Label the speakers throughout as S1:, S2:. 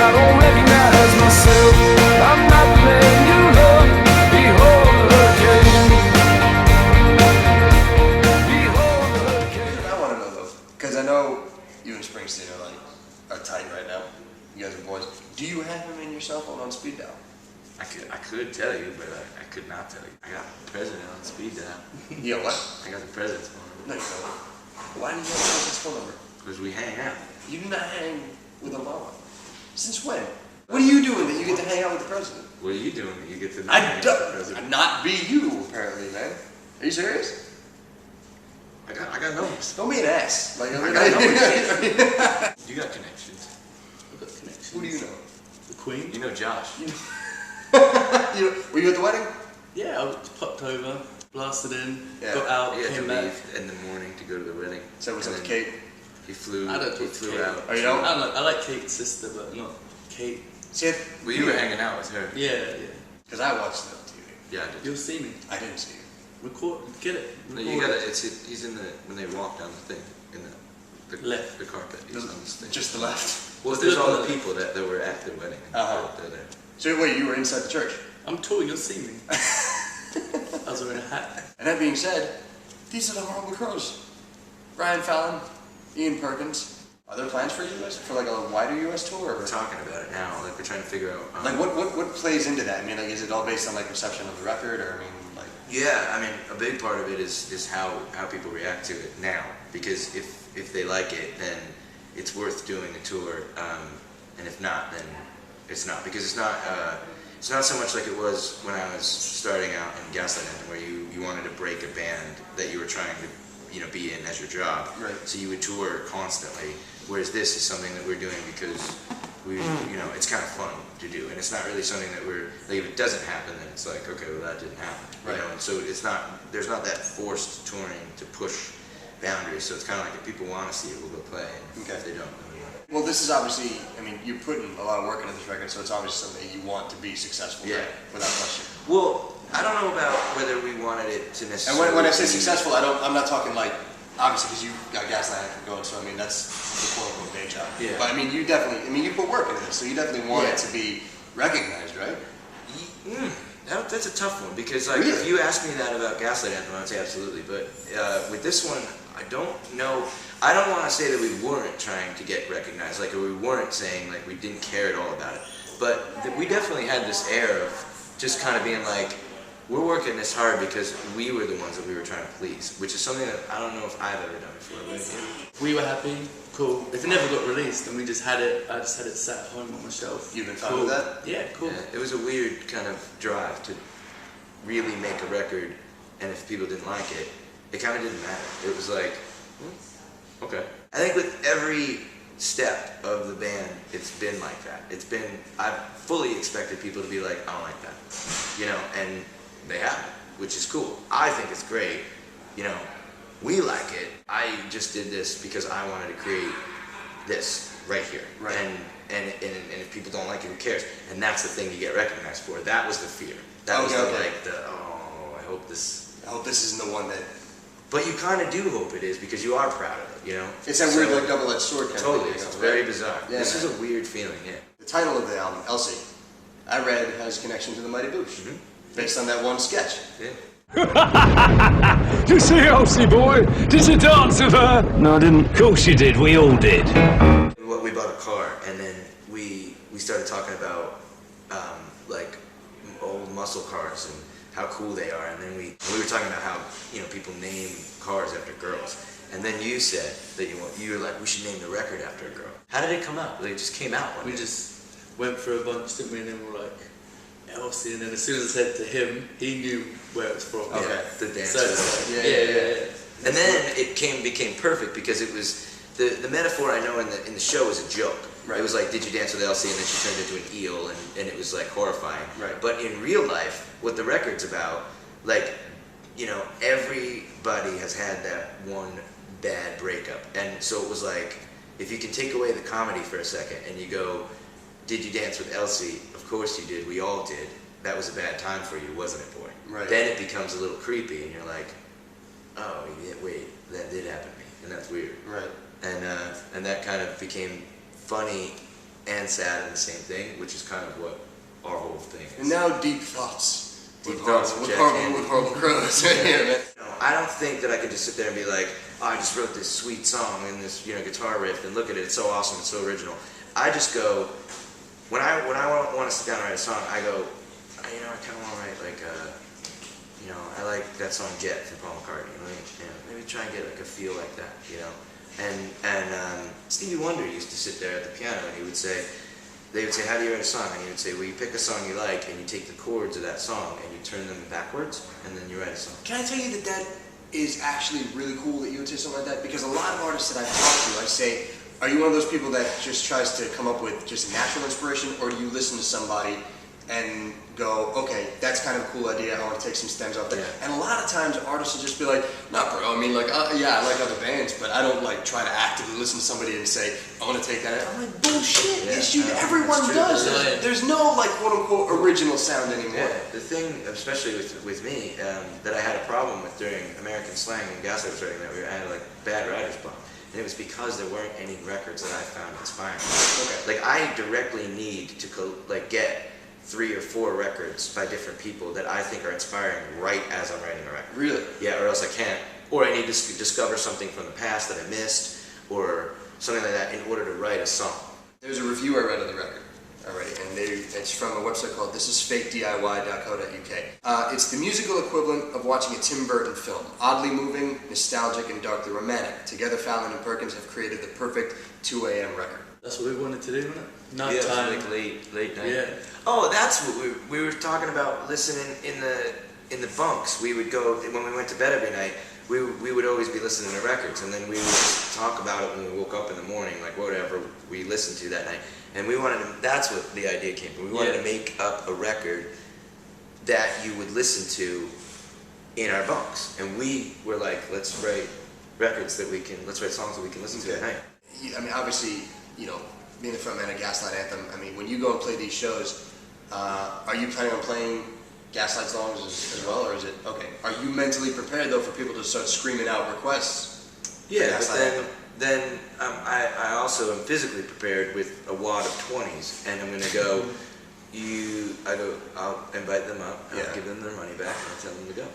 S1: I don't recognize myself. I'm not the man you love. Behold the hurricane. Behold the hurricane.
S2: I want to know though, because I know you and Springsteen are tight right now. You guys are boys. Do you have him in your cell phone on speed dial?
S3: I could tell you, but I could not tell you. I got the president on speed dial.
S2: You know what?
S3: I got the president's phone
S2: No,
S3: number.
S2: you don't. Why do you have his phone number?
S3: Because we hang out.
S2: You do not hang with Obama. Since when? What are you doing that you get to hang out with the president?
S3: What are you doing that you get to
S2: I
S3: hang out with the
S2: don't.
S3: president?
S2: Not be you, apparently, man. Are you serious?
S3: I got numbers.
S2: Don't be an ass. Like,
S3: I got numbers. You got connections.
S4: I've got connections.
S2: Who do you know?
S4: The Queen.
S3: You know Josh.
S2: Were you at the wedding?
S4: Yeah, I popped over, blasted in,
S2: Yeah.
S4: got out,
S3: He had to
S4: came back.
S3: leave in the morning to go to the wedding.
S2: So what's up
S3: And
S2: to
S3: then
S2: Kate?
S3: He flew.
S4: I don't
S3: He
S4: talk to
S3: flew
S4: Kate.
S3: out.
S2: Oh, you don't?
S4: I like Kate's sister, but not Kate.
S2: See,
S3: Well, you were hanging out with her.
S4: Yeah.
S2: because I watched it on TV.
S3: Yeah, I did.
S4: You'll see me.
S2: I didn't see you.
S4: Record, get it.
S3: No,
S4: Record
S3: you gotta.
S4: it.
S3: He's in the when they walk down the thing in the
S4: Left.
S3: the carpet. He's on this thing.
S2: Just the left.
S3: Well,
S4: Just
S3: there's
S4: look
S3: all
S4: on
S3: the
S4: the-
S3: people that were at the wedding.
S2: Uh-huh.
S3: They're there.
S2: So wait, you were inside the church.
S4: I'm tall, you'll see me. I was wearing a hat.
S2: And that being said, these are the horrible crows. Brian Fallon, Ian Perkins. Are there plans for you guys for like a wider U.S. tour? Or
S3: We're talking about it now. Like we're trying to figure out.
S2: like what plays into that? I mean, like is it all based on like reception of the record, or I mean, like
S3: Yeah, I mean, a big part of it is how people react to it now. Because if they like it, then it's worth doing a tour. And if not, then it's not. Because it's not so much like it was when I was starting out in Gaslight, Anthem, where you wanted to break a band that you were trying to be in as your job.
S2: Right.
S3: So you would tour constantly. Whereas this is something that we're doing because it's kind of fun to do, and it's not really something that we're like. If it doesn't happen, then it's like, okay, well that didn't happen.
S2: Right.
S3: And so there's not that forced touring to push boundaries. So it's kind of like if people want to see it, we'll go play. And
S2: Okay.
S3: if they don't, then we won't.
S2: well, this is obviously. I mean, you're putting a lot of work into this record, so it's obviously something you want to be successful.
S3: Yeah.
S2: Right? Without question.
S3: Well, I don't know about whether we wanted it to
S2: And
S3: necessarily.
S2: when I say
S3: be-
S2: successful, I'm not talking like obviously because you got Gaslight Anthem going, so I mean that's the quote unquote day job.
S3: Yeah.
S2: But I mean, you definitely. I mean, you put work into this, so you definitely want
S3: Yeah.
S2: it to be recognized, right?
S3: That's a tough one because like
S2: Really?
S3: if you asked me that about Gaslight Anthem, I would say absolutely. But with this one, I don't know. I don't want to say that we weren't trying to get recognized, like or we weren't saying like we didn't care at all about it. But we definitely had this air of just kind of being like, we're working this hard because we were the ones that we were trying to please, which is something that I don't know if I've ever done before. But
S4: We were happy, cool. If it never got released, and I just had it sat at home on my shelf.
S2: You've been fine
S4: cool.
S2: with that?
S4: Yeah, cool.
S3: yeah, it was a weird kind of drive to really make a record, and if people didn't like it, it kind of didn't matter. It was like, okay. I think with every step of the band, it's been like that. I've fully expected people to be like, I don't like that, and they haven't, which is cool. I think it's great, we like it. I just did this because I wanted to create this right here.
S2: Right.
S3: And if people don't like it, who cares? And that's the thing you get recognized for. That was the fear. That was
S2: Okay.
S3: I hope this.
S2: I hope this isn't the one that.
S3: But you kind of do hope it is because you are proud of it,
S2: It's that weird like double-edged sword kind
S3: Totally,
S2: of thing.
S3: it's very bizarre.
S2: Yeah,
S3: This
S2: man.
S3: is a weird feeling, yeah.
S2: The title of the album, Elsie, I read has a connection to the Mighty Boosh, based on that one sketch.
S3: Yeah.
S1: You see, Elsie boy, did you dance with her? No, I didn't. Of course you did. We all did.
S3: We bought a car, and then we started talking about like old muscle cars and how cool they are, and then we were talking about how people name cars after girls, and then you said that you were like, we should name the record after a girl. How did it come out? Like, it just came out one
S4: We
S3: day.
S4: just went through a bunch, didn't we? And then we were like, Elsie. And then as soon as I said to him, he knew where it was from.
S2: Okay.
S3: The dance.
S4: So it's like,
S2: Yeah.
S4: yeah.
S3: And then it became perfect because it was the metaphor I know in the show is a joke.
S2: Right.
S3: It was like, did you dance with Elsie? And then she turned into an eel, and it was like horrifying.
S2: Right.
S3: But in real life, what the record's about, like, everybody has had that one bad breakup, and so it was like, if you can take away the comedy for a second and you go, did you dance with Elsie? Of course you did. We all did. That was a bad time for you, wasn't it, boy?
S2: Right.
S3: Then it becomes a little creepy, and you're like, oh, yeah, wait, that did happen to me, and that's weird.
S2: Right.
S3: And that kind of became funny and sad and the same thing, which is kind of what our whole thing is.
S2: And now deep thoughts.
S3: Deep thoughts with
S2: horrible crows right here, man.
S3: I don't think that I can just sit there and be like, oh, I just wrote this sweet song and this guitar riff and look at it, it's so awesome, it's so original. I just go, when I want to sit down and write a song, I go, I kind of want to write like I like that song Jet from Paul McCartney. Maybe try and get like a feel like that, And Stevie Wonder used to sit there at the piano and they would say, how do you write a song? And he would say, well, you pick a song you like and you take the chords of that song and you turn them backwards and then you write a song.
S2: Can I tell you that is actually really cool that you would say something like that? Because a lot of artists that I've talked to, I say, are you one of those people that just tries to come up with just natural inspiration, or do you listen to somebody and go, okay, that's kind of a cool idea, I want to take some stems off that. Yeah. And a lot of times artists will just be like, nah bro, I mean like, yeah, I like other bands, but I don't like try to actively listen to somebody and say, I want to take that. I'm like, bullshit, everyone does. There's no like quote unquote original sound anymore.
S3: Yeah, the thing, especially with me, that I had a problem with during American Slang and Gaslight was writing that, I had like bad writer's block. And it was because there weren't any records that I found inspiring. Okay. Like I directly need to get 3 or 4 records by different people that I think are inspiring right as I'm writing a record.
S2: Really?
S3: Yeah, or else I can't. Or I need to discover something from the past that I missed, or something like that in order to write a song.
S2: There's a review I read of the record already, and it's from a website called thisisfakediy.co.uk. It's the musical equivalent of watching a Tim Burton film. Oddly moving, nostalgic, and darkly romantic. Together, Fallon and Perkins have created the perfect 2 a.m. record.
S4: That's what we wanted to do, wasn't it?
S3: Night time. Like late night.
S4: Yeah.
S3: Oh, that's what we were talking about. Listening in the bunks. We would go when we went to bed every night. We would always be listening to records, and then we would just talk about it when we woke up in the morning, like whatever we listened to that night. And we wanted to. That's what the idea came from. We wanted to make up a record that you would listen to in our bunks, and we were like, let's write records that let's write songs that we can listen to at night.
S2: I mean, obviously, being the frontman of Gaslight Anthem, I mean, when you go and play these shows, are you planning on playing Gaslight songs as well, or is it, okay, are you mentally prepared, though, for people to start screaming out requests?
S3: Yeah, but then I also am physically prepared with a wad of 20s, and I'm going to go, I'll invite them up, and I'll give them their money back, and I'll tell them to go.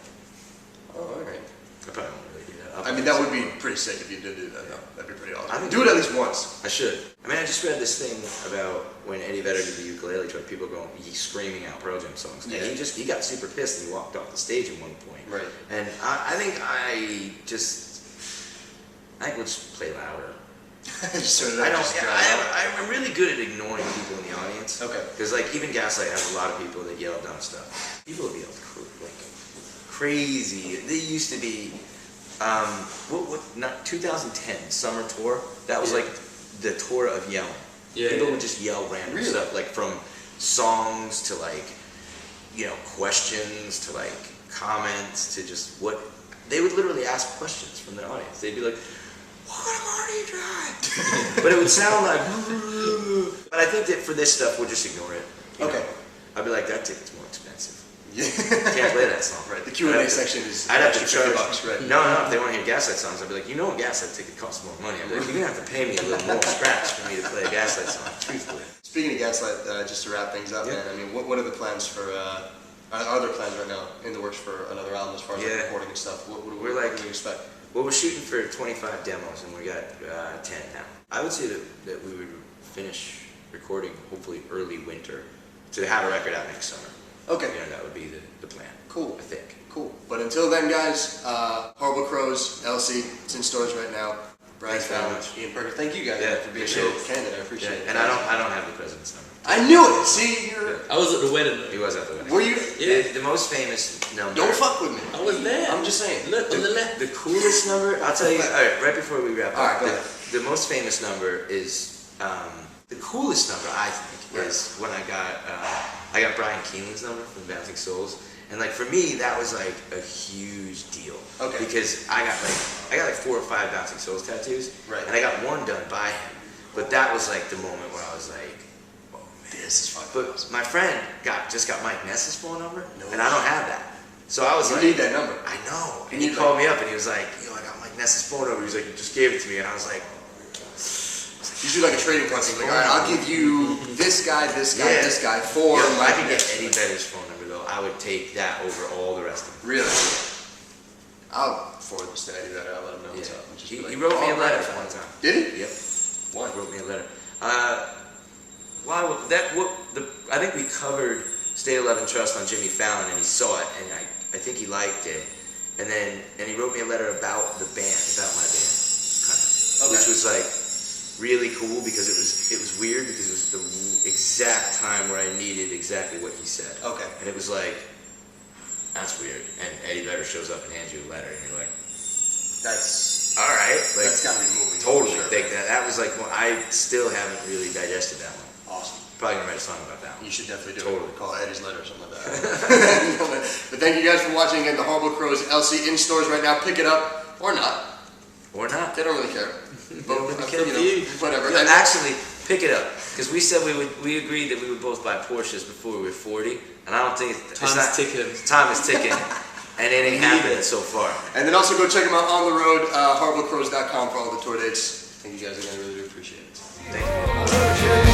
S2: Oh, all right.
S3: I probably won't really do that.
S2: I mean, that would be pretty sick if you did do that, though. That'd be pretty awesome. Do it at least once.
S3: I should. I mean, I just read this thing about when Eddie Vedder did the ukulele tour, people going, screaming out Pearl Jam songs. And he got super pissed and he walked off the stage at one point.
S2: Right.
S3: And I think we'll just play louder. I'm really good at ignoring people in the audience. Okay. Because like even Gaslight has a lot of people that yell dumb stuff. People will be like crazy. They used to be 2010 summer tour. That was like the tour of yelling. Yeah. People would just yell random stuff, like from songs to like questions to like comments to just what they would literally ask questions from their audience. They'd be like, "What car do you drive?" But it would sound like. But I think that for this stuff, we'll just ignore it. Okay. I'd be like, that ticket's more expensive. Yeah. Can't play that song.
S2: Right. The Q&A section is.
S3: I'd have to charge
S2: $50, right?
S3: No. If they want to hear Gaslight songs, I'd be like, a Gaslight ticket costs more money. I'd be like, you're gonna have to pay me a little more scratch for me to play a Gaslight song. Truthfully.
S2: Speaking of Gaslight, just to wrap things up, man. I mean, what are the plans for? Are there plans right now in the works for another album as far as like recording and stuff? What do we expect?
S3: Well, we're shooting for 25 demos, and we got 10 now. I would say that we would finish recording hopefully early winter to have a record out next summer.
S2: Okay.
S3: That would be the plan.
S2: Cool.
S3: I think.
S2: Cool. But until then, guys, Horrible Crows, LC, it's in stores right now. Brian Fallon, Ian Perkins. Thank you guys for being so candid. I appreciate it.
S3: And I don't have the president's number.
S2: I knew it. See,
S4: I was at the wedding.
S3: He was at the wedding.
S2: Were you?
S3: Yeah. The most famous number.
S2: Don't fuck with me.
S4: I was there.
S2: I'm just saying.
S4: Look on the left.
S3: The coolest number. I'll tell you. All right, before we wrap up.
S2: All right, go ahead.
S3: The most famous number is the coolest number. I think is when I got Brian Keenan's number from Bouncing Souls. And like for me, that was like a huge deal. Okay. Because I got like 4 or 5 Bouncing Souls tattoos. Right. And I got one done by him. But that was like the moment where I was like, oh man, this is fucking awesome. My friend just got Mike Ness's phone number, and I don't have that. So I was like,
S2: you need that number.
S3: I know. And he called me up and he was like, I got Mike Ness's phone number. He was like, he just gave it to me, and I was like,
S2: You do like a trading company. Like, all right, I'll give you this guy, this guy, this guy for.
S3: If I could get Eddie Vedder's phone number though, I would take that over all the rest of them.
S2: Really? I'll forward this to Eddie Vedder. I'll let him know what's up. Just
S3: He
S2: be like,
S3: wrote me a
S2: "All
S3: letter
S2: right."
S3: one time.
S2: Did he?
S3: Yep.
S2: What?
S3: He wrote me a letter. I think we covered Stay 11 Trust on Jimmy Fallon, and he saw it, and I think he liked it. And he wrote me a letter about the band, about my band, kind of, which was like really cool because it was weird because it was the exact time where I needed exactly what he said.
S2: Okay.
S3: And it was like, that's weird. And Eddie Vedder shows up and hands you a letter, and you're like,
S2: That's
S3: all right, like
S2: that's gotta be moving.
S3: totally.
S2: Sure.
S3: Like that was like I still haven't really digested that one.
S2: Awesome.
S3: Probably gonna write a song about that one.
S2: You should definitely do
S3: Totally.
S2: it. Call it Eddie's Letter or something like that. But thank you guys for watching again. The Horrible Crows LC in stores right now. Pick it up or not.
S3: Or not.
S2: They don't really care. But
S4: care for you.
S2: whatever.
S3: No, actually, pick it up because we said we agreed that we would both buy Porsches before we were 40, and I don't think
S4: Time's ticking.
S3: Time is ticking, and it ain't happening so far.
S2: And then also go check them out on the road, horriblecrows.com for all the tour dates. Thank you guys again. I really do appreciate it.
S3: Thank you.